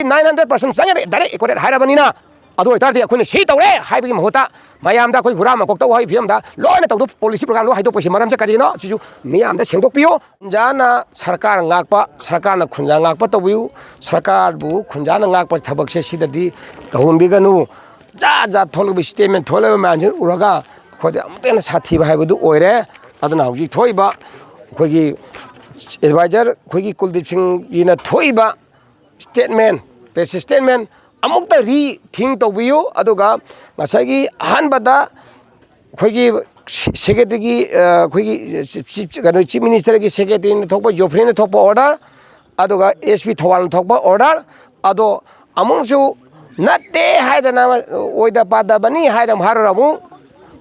900% चंगे direct accurate हाइरबनिना अदो इतारदि अखोने सी तौरे हाइबगी महूता मयामदा अखोई हुरा मकोक तौ हाइ फियमदा लोइना तौदु पॉलिसी प्रोग्राम लो हाइदो पैसे मरमसे करिनो सिजु मियामदा सेंगदोकपियो जाना सरकार ngakpa सरकारना खुंजा ngakpa तौबियु सरकार बु खुंजाना ngakpa थबकसे सिददि तहुनबिगनु जा जा थोलबि स्टेटमेंट थोलबि मानजि उरगा खोदे अमतेन साथीबा हाइबदु ओइरे अदना हौजि थोइबा खोगी adviser खोगी Kuldeep Singh Jeena थोइबा statement press statement अमुक री थिंग तौबियो अदुगा ngसागी अहानबदा खोगी सेक्रेटरी खोगी चीफ मिनिस्टर की सेक्रेटरी ने थोप जोफ्री ने थोप ऑर्डर अदुगा एसपी थवाल थोप ऑर्डर अदो अमुसु नते हाइदना ओइदा पादा बनी हाइदम हाररमु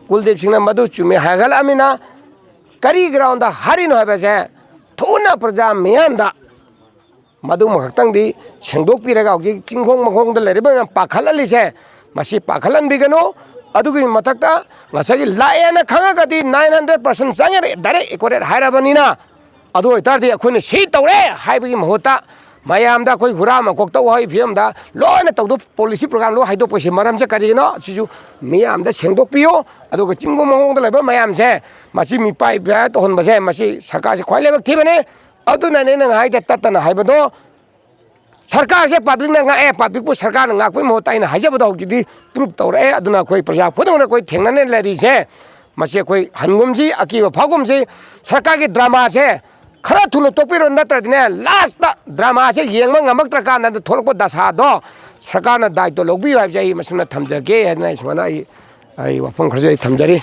कुलदीप सिंह ने मधु चुमे हागल अमिना करी ग्राउंड दा हारिनो हाबसे थोना प्रजा मियामदा मधु मखतंगदी सेंदोकपिरगा हौजि चिंखोंग मखोंगदा लेरिबा पाखललिसे मसी पाखलनबिगनो अदुगी मथक्ता ngसागी लाएना खंगगदी 900% चंगे डायरेक्ट एकोरेट हाइरबनिना अदो इतारदि अखोने सी तौरे हाइबगी महूता मयामदा अखोई हुरा मकोक तौ हाइ फियमदा लोइना तौदु पॉलिसी प्रोग्राम लो हाइदो पैसे मरमसे करिनो सिजु मियामदा सेंदोकपियो अदुगा चिंगो मखोंगदा लेबा मयामसे मसी मिपाइ बया तोहनबसे मसी सरकार से ख्वाइ लेबक थिबने अदुनाने नंग हाइदे ततना हाइबदो सरकार से पब्लिक ना पब्लिक को सरकार नाकपै महूता इन हाइजबदो हौजिदि प्रूफ तौरे अदुना कोई प्रजा खुदंगना कोई थेंगनाने लेरिसे मसे कोई हनगुमजी अकीबा फागुमजी सरकार की ड्रामा से खरा थुनो तोपिरो नत्रदिने लास्ट ड्रामा से येंगमा ngमक्त्र कान थोलको दशादो सरकार ना दायित्व लौबियो हाइबजे मसना थमजगे हदना इसमना आई वफम खरजे थमजरी।